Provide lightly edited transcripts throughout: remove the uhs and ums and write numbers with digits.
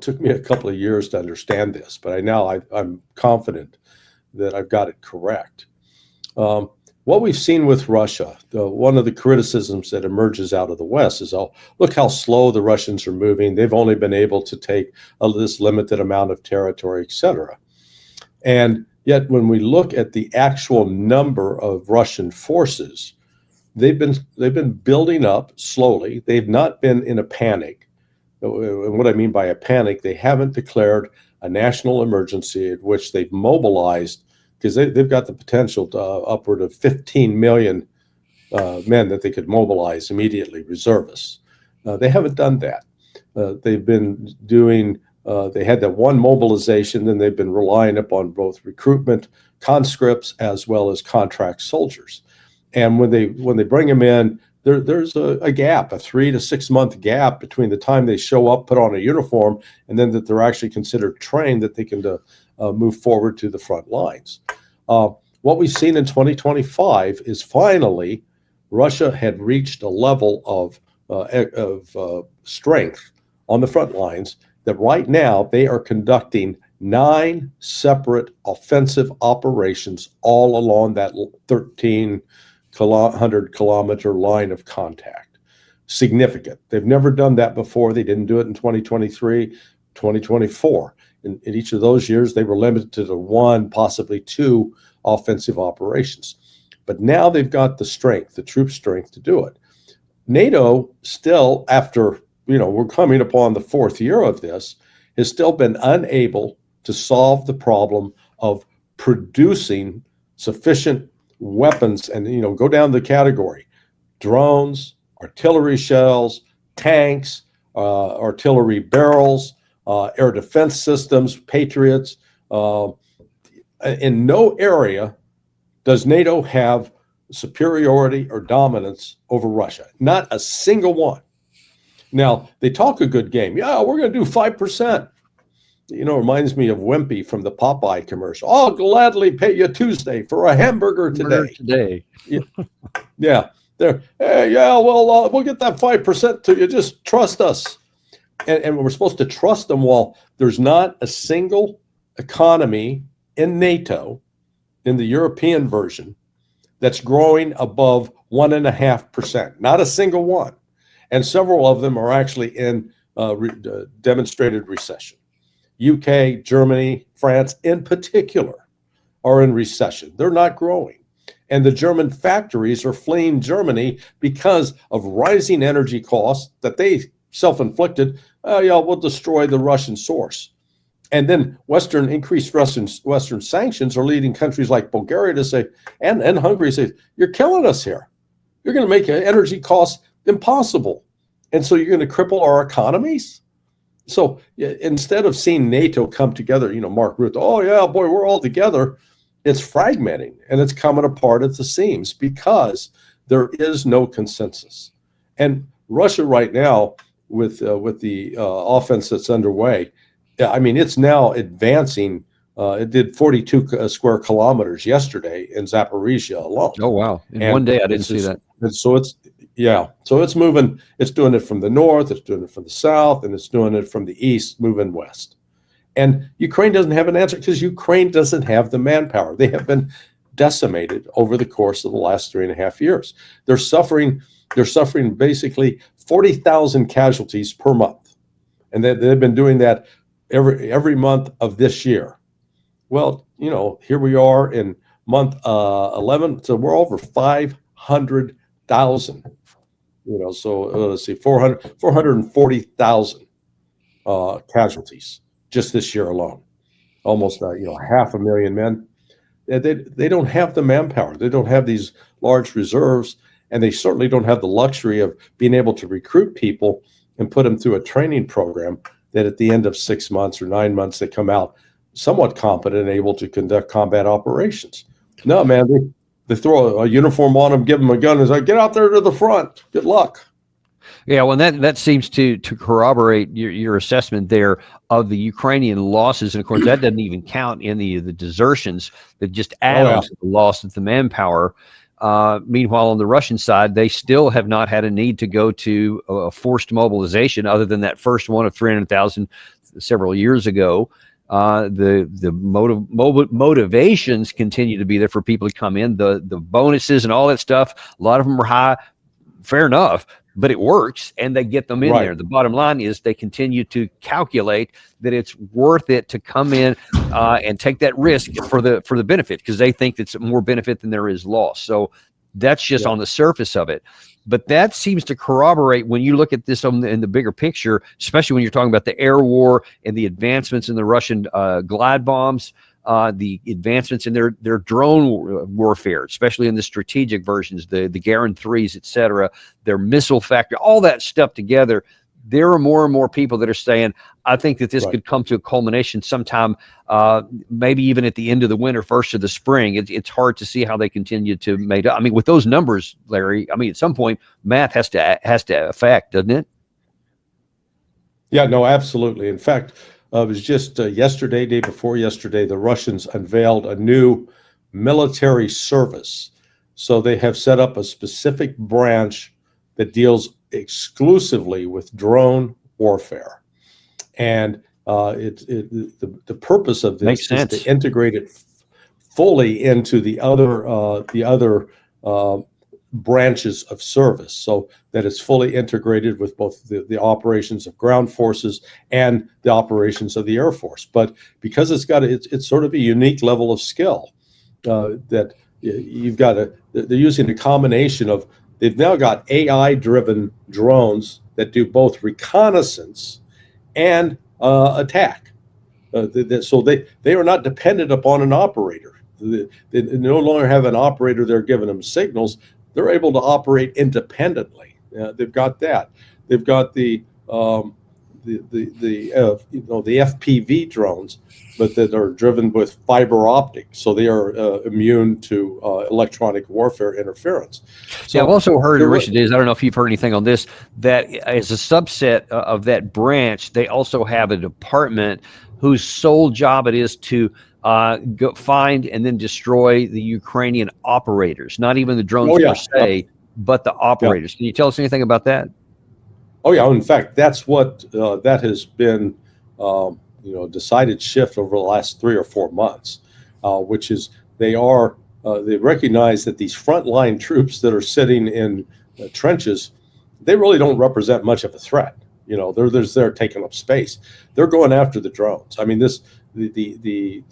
it took me a couple of years to understand this, but I'm confident that I've got it correct. What we've seen with Russia, one of the criticisms that emerges out of the West is, oh, look how slow the Russians are moving. They've only been able to take this limited amount of territory, et cetera. And yet, when we look at the actual number of Russian forces, they've been building up slowly. They've not been in a panic. And what I mean by a panic, they haven't declared a national emergency at which they've mobilized, because they've got the potential to upward of 15 million men that they could mobilize immediately, reservists. They haven't done that. They've been doing, they had that one mobilization, then they've been relying upon both recruitment, conscripts, as well as contract soldiers. And when they bring them in, there's a gap, a 3 to 6 month gap between the time they show up, put on a uniform, and then that they're actually considered trained, that they can move forward to the front lines. What we've seen in 2025 is finally Russia had reached a level of strength on the front lines that right now they are conducting 9 separate offensive operations all along that 1,300-kilometer line of contact. Significant. They've never done that before. They didn't do it in 2023, 2024. In each of those years, they were limited to the 1, possibly 2 offensive operations. But now they've got the strength, the troop strength to do it. NATO still, after, we're coming upon the 4th year of this, has still been unable to solve the problem of producing sufficient weapons, and go down the category: drones, artillery shells, tanks, artillery barrels, air defense systems, Patriots. In no area does NATO have superiority or dominance over Russia. Not a single one. Now, they talk a good game. Yeah, we're going to do 5%. Reminds me of Wimpy from the Popeye commercial. I'll gladly pay you Tuesday for a hamburger today. Yeah. We'll get that 5% to you. Just trust us. And we're supposed to trust them while there's not a single economy in NATO, in the European version, that's growing above 1.5%. Not a single one. And several of them are actually in demonstrated recession. UK, Germany, France in particular are in recession. They're not growing. And the German factories are fleeing Germany because of rising energy costs that they self-inflicted. We'll destroy the Russian source. And then increased Western sanctions are leading countries like Bulgaria to say, and Hungary say, you're killing us here. You're going to make energy costs impossible. And so you're going to cripple our economies? So instead of seeing NATO come together, Mark Rutte, oh yeah, boy, we're all together, it's fragmenting and it's coming apart at the seams because there is no consensus. And Russia right now, with the offense that's underway, it's now advancing. It did 42 square kilometers yesterday in Zaporizhia alone. Oh wow! In one day, I didn't see that. So it's moving. It's doing it from the north, it's doing it from the south, and it's doing it from the east, moving west. And Ukraine doesn't have an answer because Ukraine doesn't have the manpower. They have been decimated over the course of the last 3.5 years. They're suffering basically 40,000 casualties per month. And they've been doing that every month of this year. Well, here we are in month 11, so we're over 500,000. So let's see, 440,000 casualties just this year alone. Almost 500,000 men. They don't have the manpower. They don't have these large reserves, and they certainly don't have the luxury of being able to recruit people and put them through a training program that at the end of 6 months or 9 months, they come out somewhat competent and able to conduct combat operations. No, man, they throw a uniform on them, give them a gun, and say, get out there to the front. Good luck. Yeah, well, that seems to corroborate your assessment there of the Ukrainian losses. And of course, that doesn't even count in the desertions that just add on to the loss of the manpower. Meanwhile, on the Russian side, they still have not had a need to go to a forced mobilization other than that first one of 300,000 several years ago. The motivations continue to be there for people to come in. The bonuses and all that stuff, a lot of them are high. Fair enough, but it works, and they get them in Right. there. The bottom line is they continue to calculate that it's worth it to come in and take that risk for the benefit, because they think it's more benefit than there is loss. So that's just on the surface of it. But that seems to corroborate when you look at this in the bigger picture, especially when you're talking about the air war and the advancements in the Russian glide bombs, the advancements in their drone warfare, especially in the strategic versions, the Garand 3s, et cetera, their missile factory, all that stuff together. There are more and more people that are saying, I think that this could come to a culmination sometime, maybe even at the end of the winter, first of the spring. It's hard to see how they continue to make up. I mean, with those numbers, Larry, I mean, at some point, math has to affect, doesn't it? Yeah, no, absolutely. In fact, it was just yesterday, day before yesterday, the Russians unveiled a new military service. So they have set up a specific branch that deals exclusively with drone warfare. And the purpose of this is to integrate it fully into the other branches of service, so that it's fully integrated with both the operations of ground forces and the operations of the Air Force. But because it's sort of a unique level of skill that you've got they're using a combination of, they've now got AI-driven drones that do both reconnaissance and attack. So they are not dependent upon an operator. They no longer have an operator there giving them signals. They're able to operate independently. They've got that. They've got the FPV drones, but that are driven with fiber optics, so they are immune to electronic warfare interference. So yeah, I've also heard in recent days, I don't know if you've heard anything on this, that as a subset of that branch, they also have a department whose sole job it is to go find and then destroy the Ukrainian operators, not even the drones per se, but the operators. Can you tell us anything about that? Oh yeah, in fact, that's what that has been decided shift over the last 3 or 4 months, which is they recognize that these frontline troops that are sitting in trenches, they really don't represent much of a threat. They're taking up space. They're going after the drones. I mean, the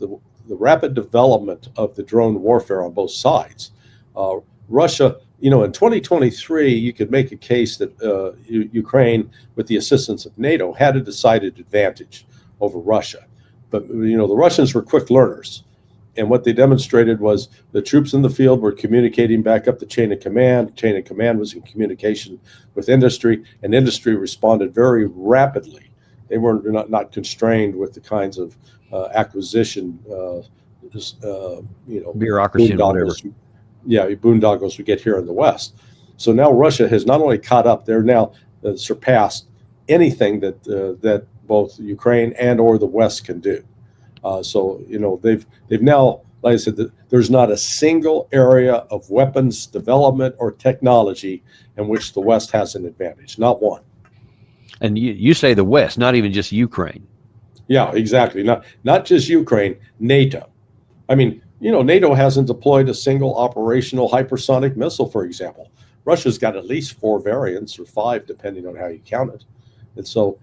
rapid development of the drone warfare on both sides. Russia, in 2023, you could make a case that Ukraine, with the assistance of NATO, had a decided advantage over Russia. But, the Russians were quick learners. And what they demonstrated was the troops in the field were communicating back up the chain of command. Chain of command was in communication with industry, and industry responded very rapidly. They were not constrained with the kinds of acquisition, bureaucracy and whatever. Boondoggles we get here in the West. So now Russia has not only caught up, they're now surpassed anything that both Ukraine and or the West can do. So they've now, like I said, there's not a single area of weapons development or technology in which the West has an advantage, not one. And you say the West, not even just Ukraine. Yeah, exactly. Not just Ukraine, NATO. I mean, NATO hasn't deployed a single operational hypersonic missile, for example. Russia's got at least 4 variants, or 5, depending on how you count it. And so,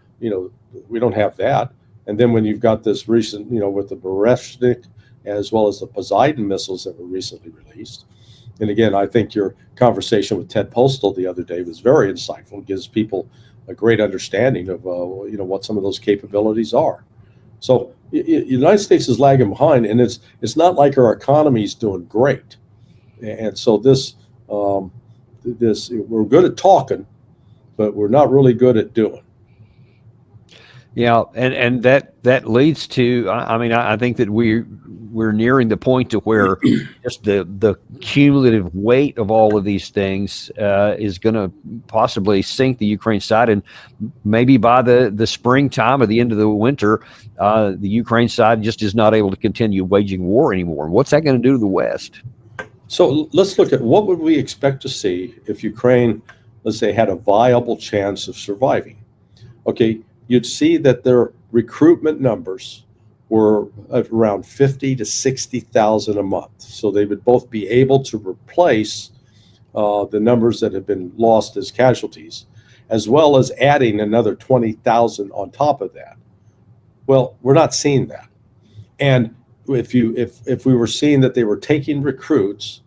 we don't have that. And then when you've got this recent, with the Berezhnik, as well as the Poseidon missiles that were recently released. And again, I think your conversation with Ted Postal the other day was very insightful. It gives people a great understanding of, what some of those capabilities are. So the United States is lagging behind, and it's not like our economy is doing great. And so we're good at talking, but we're not really good at doing. Yeah, and that leads to, I think that we're nearing the point to where just the cumulative weight of all of these things is going to possibly sink the Ukraine side, and maybe by the springtime or the end of the winter, the Ukraine side just is not able to continue waging war anymore. What's that going to do to the West? So let's look at what would we expect to see if Ukraine, let's say, had a viable chance of surviving. Okay. You'd see that their recruitment numbers were at around 50 to 60,000 a month. So they would both be able to replace the numbers that have been lost as casualties, as well as adding another 20,000 on top of that. Well, we're not seeing that. And if we were seeing that they were taking recruits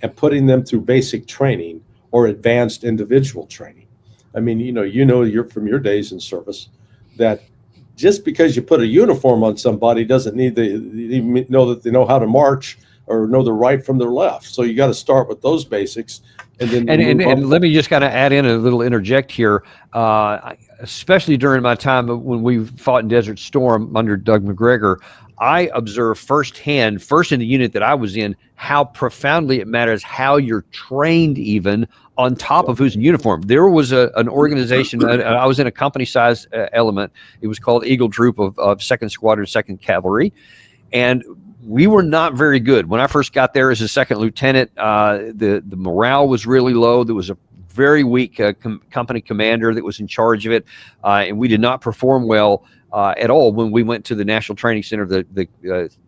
and putting them through basic training or advanced individual training, I mean, you're from your days in service that just because you put a uniform on somebody doesn't need to even know that they know how to march or know the right from their left. So you got to start with those basics, and then and let me just kind of add in a little interject here, especially during my time when we fought in Desert Storm under Doug McGregor. I observed firsthand, first in the unit that I was in, how profoundly it matters how you're trained, even on top of who's in uniform. There was an organization, I was in a company-sized element. It was called Eagle Troop of 2nd Squadron, 2nd Cavalry, and we were not very good. When I first got there as a second lieutenant, the morale was really low. There was a very weak company commander that was in charge of it, and we did not perform well at all when we went to the National Training Center, the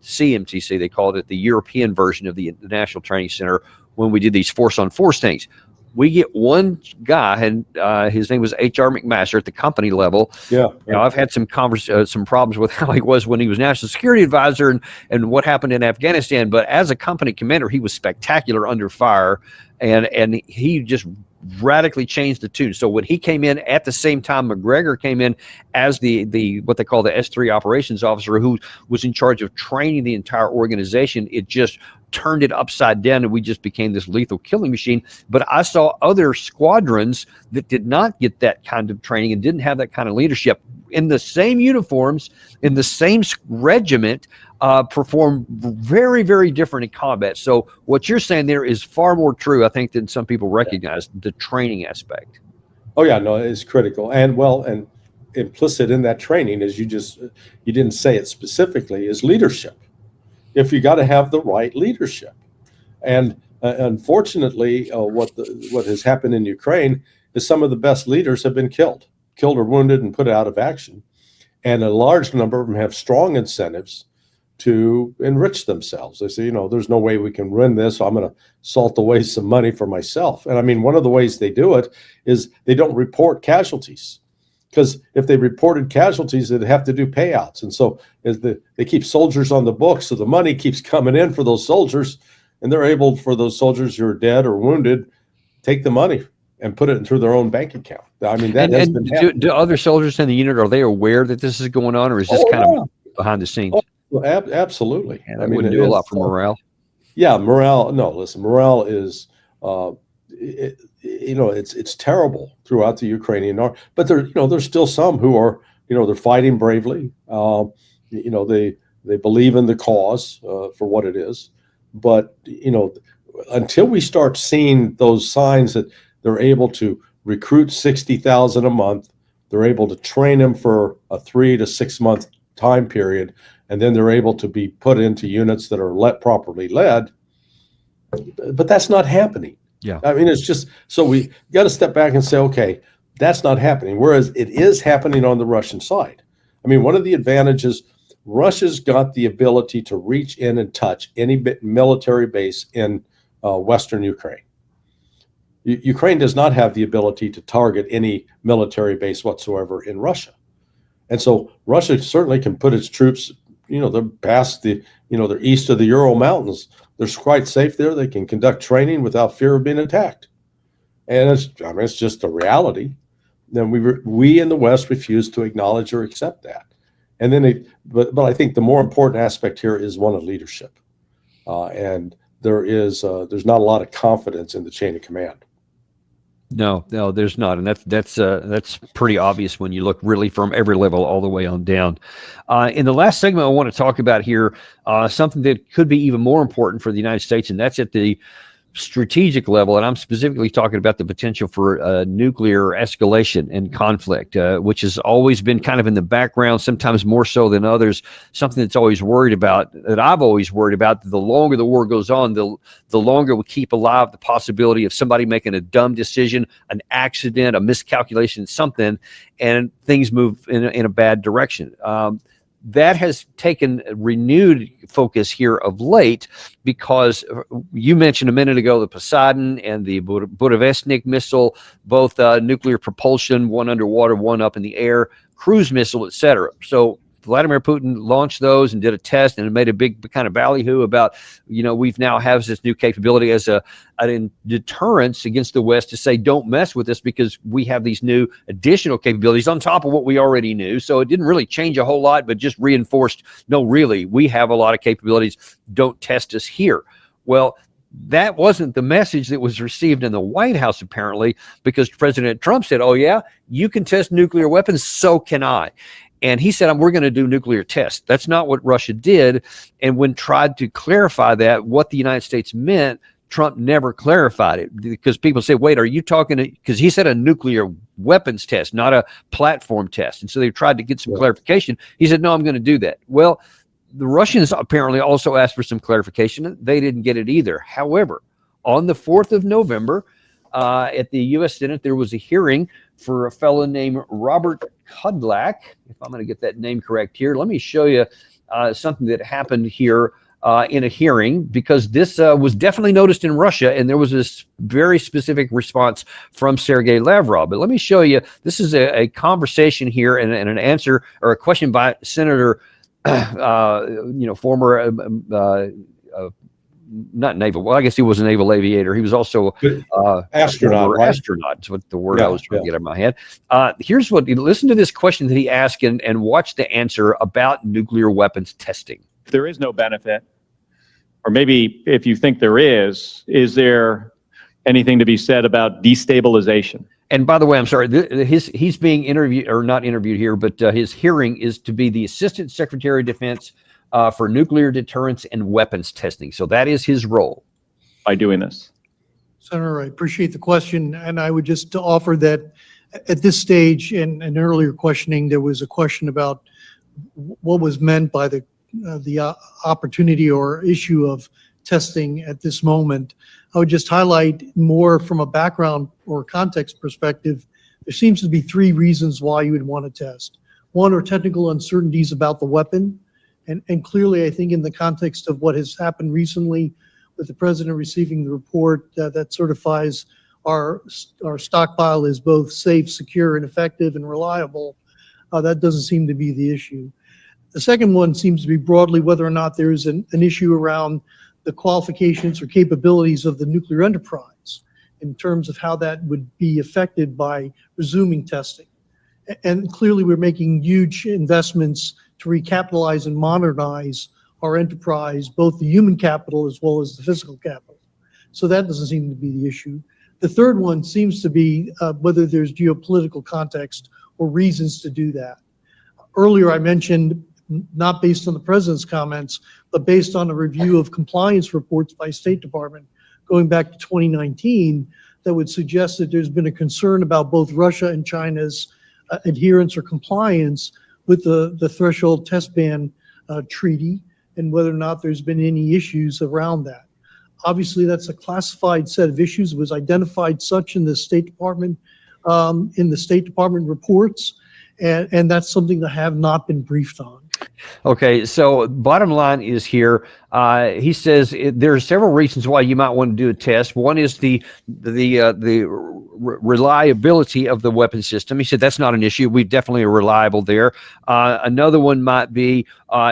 CMTC, they called it, the European version of the National Training Center, when we did these force-on-force things. We get one guy, and his name was H.R. McMaster at the company level. Yeah. I've had some problems with how he was when he was National Security Advisor and what happened in Afghanistan. But as a company commander, he was spectacular under fire, and he just radically changed the tune. So when he came in at the same time McGregor came in as the what they call the S3 operations officer, who was in charge of training the entire organization, it just turned it upside down, and we just became this lethal killing machine. But I saw other squadrons that did not get that kind of training and didn't have that kind of leadership in the same uniforms, in the same regiment, perform very, very different in combat. So what you're saying there is far more true, I think, than some people recognize, the training aspect. Oh yeah, no, it's critical. And implicit in that training, as you didn't say it specifically, is leadership. If you got to have the right leadership. And unfortunately, what has happened in Ukraine is some of the best leaders have been killed or wounded and put out of action. And a large number of them have strong incentives to enrich themselves. They say, there's no way we can win this, so I'm going to salt away some money for myself. And I mean, one of the ways they do it is they don't report casualties. Because if they reported casualties, they'd have to do payouts. And so they keep soldiers on the books, so the money keeps coming in for those soldiers, and they're able, for those soldiers who are dead or wounded, take the money and put it through their own bank account. I mean, that has been happening. Do other soldiers in the unit, are they aware that this is going on, or is this kind of behind the scenes? Oh, well, absolutely. Yeah, that wouldn't do a lot for morale. Yeah, morale. No, listen, morale is it's terrible throughout the Ukrainian army, but there's still some who are, they're fighting bravely. They believe in the cause for what it is. But, until we start seeing those signs that they're able to recruit 60,000 a month, they're able to train them for a 3 to 6 month time period, and then they're able to be put into units that are properly led. But that's not happening. Yeah. I mean, it's just, so we got to step back and say, okay, that's not happening. Whereas it is happening on the Russian side. I mean, one of the advantages, Russia's got the ability to reach in and touch any military base in Western Ukraine. Ukraine does not have the ability to target any military base whatsoever in Russia. And so Russia certainly can put its troops, they're past they're east of the Ural Mountains. They're quite safe there. They can conduct training without fear of being attacked. And it's just a reality. Then we in the West refuse to acknowledge or accept that. And then but I think the more important aspect here is one of leadership. And there's not a lot of confidence in the chain of command. No, there's not, and that's pretty obvious when you look really from every level all the way on down. In the last segment, I want to talk about here something that could be even more important for the United States, and that's at the strategic level, and I'm specifically talking about the potential for nuclear escalation and conflict, which has always been kind of in the background, sometimes more so than others, something that's always worried about, that I've always worried about. The longer the war goes on, the longer we keep alive the possibility of somebody making a dumb decision, an accident, a miscalculation, something, and things move in a bad direction. That has taken renewed focus here of late, because you mentioned a minute ago the Poseidon and the Budavestnik missile, both nuclear propulsion, one underwater, one up in the air, cruise missile, etc. So Vladimir Putin launched those and did a test, and it made a big kind of ballyhoo about, we've now have this new capability as a deterrence against the West to say, don't mess with us, because we have these new additional capabilities on top of what we already knew. So it didn't really change a whole lot, but just reinforced, no, really, we have a lot of capabilities. Don't test us here. Well, that wasn't the message that was received in the White House, apparently, because President Trump said, oh, yeah, you can test nuclear weapons, so can I. And he said, we're going to do nuclear tests. That's not what Russia did. And when tried to clarify that, what the United States meant, Trump never clarified it, because people say, wait, are you talking to, because he said a nuclear weapons test, not a platform test. And so they tried to get some clarification. He said, no, I'm going to do that. Well, the Russians apparently also asked for some clarification. They didn't get it either. However, on the 4th of November, at the U.S. Senate, there was a hearing for a fellow named Robert Kudlak, if I'm going to get that name correct here. Let me show you something that happened here in a hearing, because this was definitely noticed in Russia, and there was this very specific response from Sergei Lavrov. But let me show you, this is a conversation here and an answer, or a question by Senator, former not naval. Well, I guess he was a naval aviator. He was also astronaut. Right? Astronaut is what the word I was trying to get out of my head. Here's what. Listen to this question that he asked, and watch the answer about nuclear weapons testing. If there is no benefit, or maybe if you think there is there anything to be said about destabilization? And by the way, I'm sorry, he's being interviewed, or not interviewed here, but his hearing is to be the Assistant Secretary of Defense for nuclear deterrence and weapons testing. So that is his role. By doing this. Senator, I appreciate the question, and I would just offer that at this stage, in an earlier questioning, there was a question about what was meant by the opportunity or issue of testing at this moment. I would just highlight more from a background or context perspective. There seems to be 3 reasons why you would want to test. One are technical uncertainties about the weapon. And clearly, I think in the context of what has happened recently with the president receiving the report that certifies our stockpile is both safe, secure, and effective and reliable, that doesn't seem to be the issue. The second one seems to be broadly whether or not there is an issue around the qualifications or capabilities of the nuclear enterprise in terms of how that would be affected by resuming testing. And clearly, we're making huge investments to recapitalize and modernize our enterprise, both the human capital as well as the physical capital. So that doesn't seem to be the issue. The third one seems to be whether there's geopolitical context or reasons to do that. Earlier, I mentioned, not based on the president's comments, but based on a review of compliance reports by State Department going back to 2019, that would suggest that there's been a concern about both Russia and China's adherence or compliance with the threshold test ban treaty, and whether or not there's been any issues around that. Obviously, that's a classified set of issues. It was identified such in the State Department reports, and that's something that have not been briefed on. Okay, so bottom line is here, he says there are several reasons why you might want to do a test. One is the reliability of the weapon system. He said that's not an issue. We definitely are reliable there. Another one might be,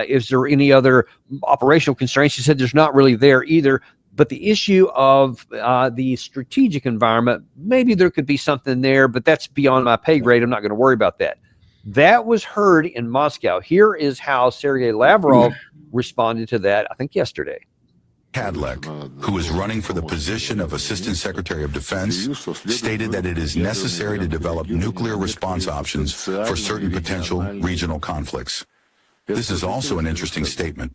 is there any other operational constraints? He said there's not really there either. But the issue of the strategic environment, maybe there could be something there, but that's beyond my pay grade. I'm not going to worry about that. That was heard in Moscow. Here is how Sergei Lavrov responded to that, I think yesterday. Kadlec, who is running for the position of Assistant Secretary of Defense, stated that it is necessary to develop nuclear response options for certain potential regional conflicts. This is also an interesting statement.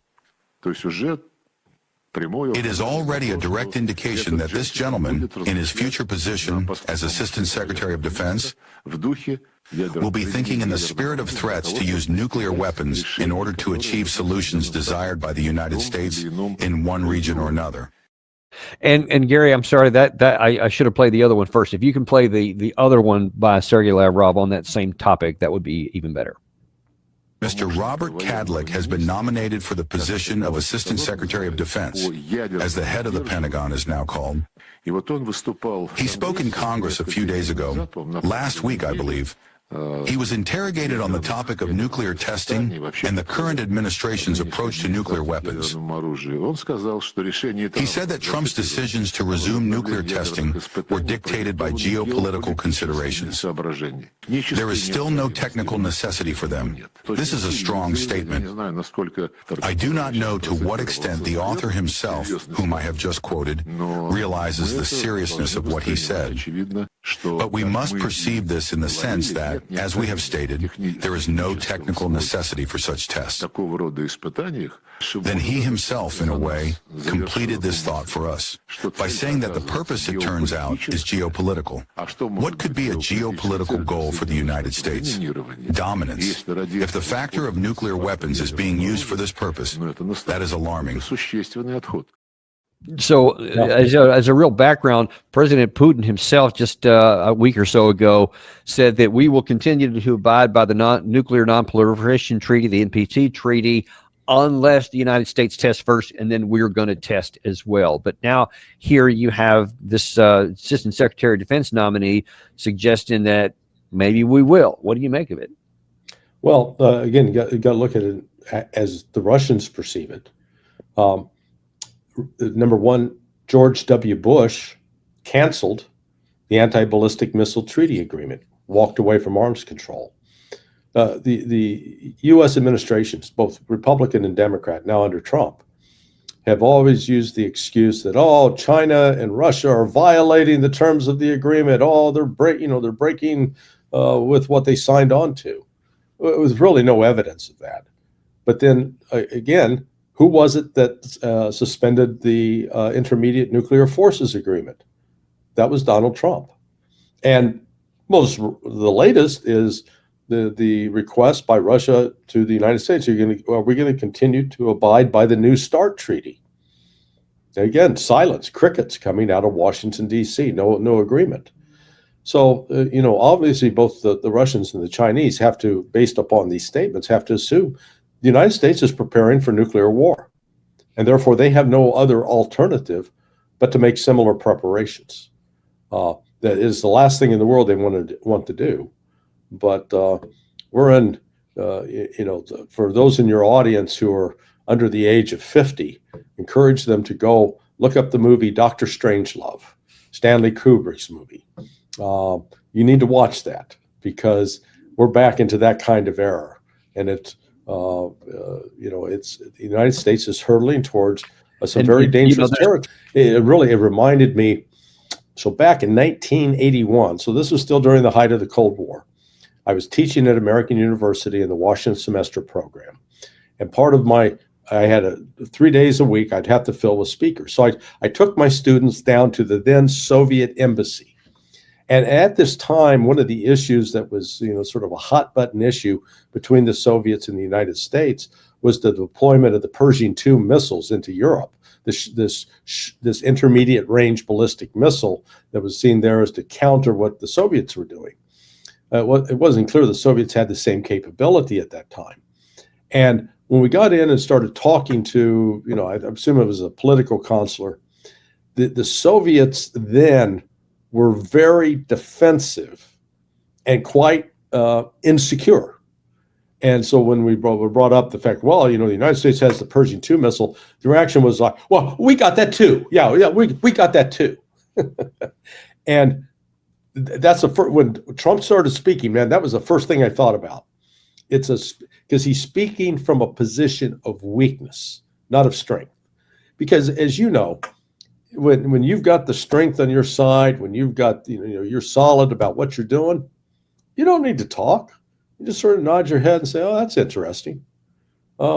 It is already a direct indication that this gentleman, in his future position as Assistant Secretary of Defense, will be thinking in the spirit of threats to use nuclear weapons in order to achieve solutions desired by the United States in one region or another. And Gary, I'm sorry that I should have played the other one first. If you can play the other one by Sergei Lavrov on that same topic, that would be even better. Mr. Robert Kadlec has been nominated for the position of Assistant Secretary of Defense, as the head of the Pentagon is now called. He spoke in Congress a few days ago, last week, I believe. He was interrogated on the topic of nuclear testing and the current administration's approach to nuclear weapons. He said that Trump's decisions to resume nuclear testing were dictated by geopolitical considerations. There is still no technical necessity for them. This is a strong statement. I do not know to what extent the author himself, whom I have just quoted, realizes the seriousness of what he said. But we must perceive this in the sense that, as we have stated, there is no technical necessity for such tests. Then he himself, in a way, completed this thought for us by saying that the purpose, it turns out, is geopolitical. What could be a geopolitical goal for the United States? Dominance. If the factor of nuclear weapons is being used for this purpose, that is alarming. So, as a real background, President Putin himself, just a week or so ago, said that we will continue to abide by the Nuclear Non-Proliferation Treaty, the NPT treaty, unless the United States tests first, and then we're going to test as well. But now here you have this Assistant Secretary of Defense nominee suggesting that maybe we will. What do you make of it? Well, again, you got to look at it as the Russians perceive it. Number one, George W. Bush canceled the anti-ballistic missile treaty agreement, walked away from arms control. The U.S. administrations, both Republican and Democrat, now under Trump, have always used the excuse that, oh, China and Russia are violating the terms of the agreement. Oh, they're breaking with what they signed on to. There was really no evidence of that. But then again, who was it that suspended the Intermediate Nuclear Forces Agreement? That was Donald Trump. And the latest is the request by Russia to the United States. Are we going to continue to abide by the New START treaty? Again, silence, crickets coming out of Washington, D.C., no agreement. So, obviously both the Russians and the Chinese have to, based upon these statements, have to assume the United States is preparing for nuclear war, and therefore they have no other alternative but to make similar preparations. That is the last thing in the world they want to do. But we're in, for those in your audience who are under the age of 50, encourage them to go look up the movie Dr. Strangelove, Stanley Kubrick's movie. You need to watch that because we're back into that kind of era, and it's the United States is hurtling towards some very dangerous territory. It reminded me. So back in 1981, so this was still during the height of the Cold War, I was teaching at American University in the Washington semester program, and part of I had 3 days a week I'd have to fill with speakers. So I took my students down to the then Soviet embassy. And at this time, one of the issues that was, sort of a hot button issue between the Soviets and the United States was the deployment of the Pershing II missiles into Europe. This intermediate range ballistic missile that was seen there as to counter what the Soviets were doing. It wasn't clear the Soviets had the same capability at that time. And when we got in and started talking to, I assume it was a political counselor, the Soviets then were very defensive and quite insecure. And so when we brought up the fact, the United States has the Pershing II missile, the reaction was like, well, we got that too. Yeah, we got that too. And that's when Trump started speaking, man, that was the first thing I thought about. Because he's speaking from a position of weakness, not of strength. Because as you know, when you've got the strength on your side, when you've got, you're solid about what you're doing, you don't need to talk. You just sort of nod your head and say, oh, that's interesting.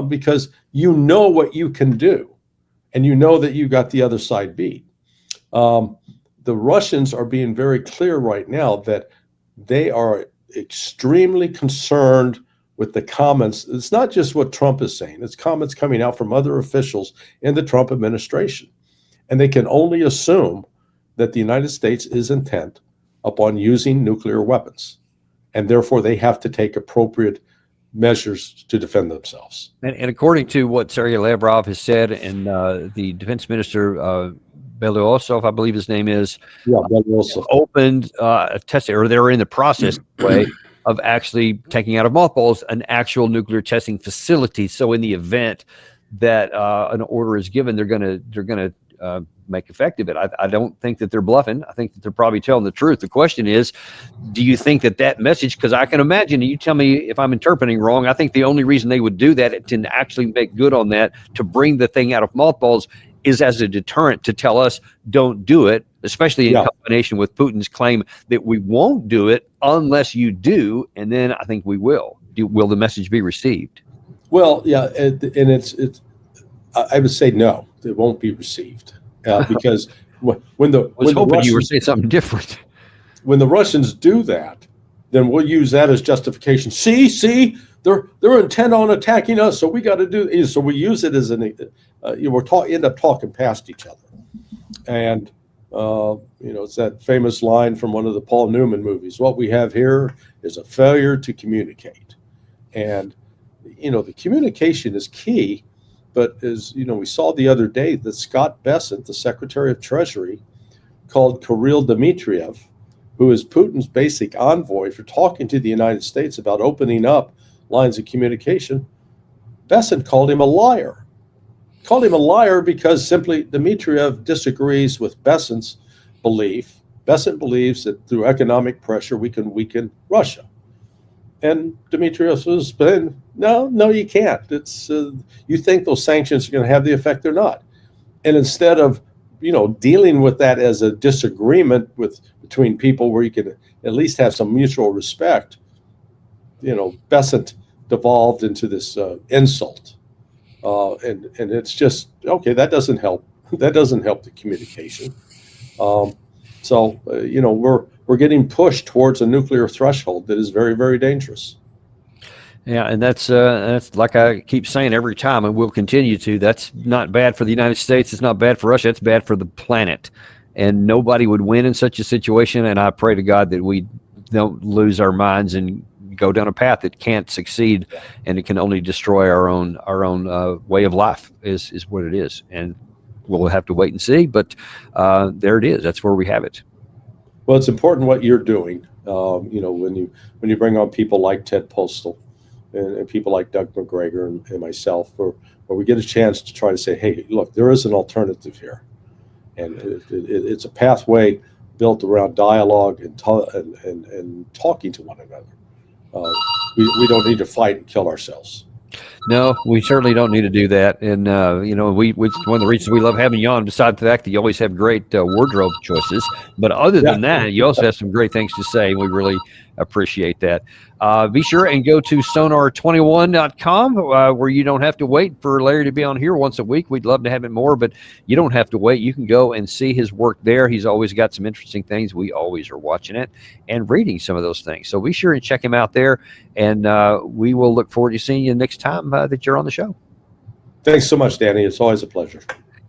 Because you know what you can do. and you know that you got the other side beat. The Russians are being very clear right now that they are extremely concerned with the comments. It's not just what Trump is saying, it's comments coming out from other officials in the Trump administration. And they can only assume that the United States is intent upon using nuclear weapons. And therefore, they have to take appropriate measures to defend themselves. And according to what Sergei Lavrov has said, and the defense minister, Belousov, I believe his name is, opened a test, or they're in the process of actually taking out of mothballs an actual nuclear testing facility. So in the event that an order is given, they're gonna make effective it. I don't think that they're bluffing. I think that they're probably telling the truth. The question is, do you think that message, because I can imagine, you tell me if I'm interpreting wrong, I think the only reason they would do that to actually make good on that, to bring the thing out of mothballs, is as a deterrent to tell us don't do it, especially in combination with Putin's claim that we won't do it unless you do, and then I think we will. Will the message be received? Well, yeah, and it's I would say no, it won't be received. Because when the Russians, you were saying something different. When the Russians do that, then we'll use that as justification. See, they're intent on attacking us, so we got to do. So we use it as end up talking past each other, and it's that famous line from one of the Paul Newman movies. What we have here is a failure to communicate, and the communication is key. But as we saw the other day, that Scott Bessent, the Secretary of Treasury, called Kirill Dmitriev, who is Putin's basic envoy for talking to the United States about opening up lines of communication. Bessent called him a liar. Called him a liar because simply Dmitriev disagrees with Bessent's belief. Bessent believes that through economic pressure we can weaken Russia. And Dmitriev says, no, you can't. It's you think those sanctions are going to have the effect they're not. And instead of dealing with that as a disagreement between people where you can at least have some mutual respect, Bessent devolved into this insult, and it's just okay. That doesn't help. That doesn't help the communication. So we're getting pushed towards a nuclear threshold that is very, very dangerous. Yeah, and that's like I keep saying every time, and we'll continue to. That's not bad for the United States. It's not bad for Russia. It's bad for the planet, and nobody would win in such a situation. And I pray to God that we don't lose our minds and go down a path that can't succeed, and it can only destroy our own way of life. Is what it is, and we'll have to wait and see. But there it is. That's where we have it. Well, it's important what you're doing. When you bring on people like Ted Postal and people like Doug McGregor and myself, where we get a chance to try to say, hey, look, there is an alternative here, and it's a pathway built around dialogue and talking to one another. We don't need to fight and kill ourselves. No, we certainly don't need to do that. And, we one of the reasons we love having you on, besides the fact that you always have great wardrobe choices. But other than that, you also have some great things to say, and we really appreciate that. Be sure and go to sonar21.com, where you don't have to wait for Larry to be on here once a week. We'd love to have it more, but you don't have to wait. You can go and see his work there. He's always got some interesting things. We always are watching it and reading some of those things. So be sure and check him out there, and we will look forward to seeing you next time that you're on the show. Thanks so much, Danny. It's always a pleasure.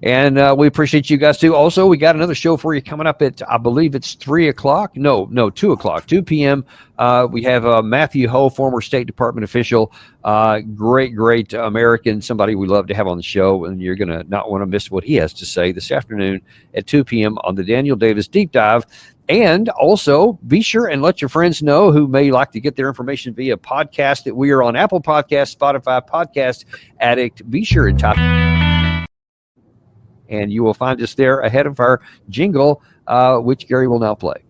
And we appreciate you guys too. Also, we got another show for you coming up at, I believe it's 3 o'clock. No, 2 o'clock, 2 p.m. We have Matthew Ho, former State Department official, great American, somebody we love to have on the show. And you're going to not want to miss what he has to say this afternoon at 2 p.m. on the Daniel Davis Deep Dive. And also be sure and let your friends know who may like to get their information via podcast that we are on Apple Podcasts, Spotify, Podcast Addict. Be sure and type, and you will find us there ahead of our jingle, which Gary will now play.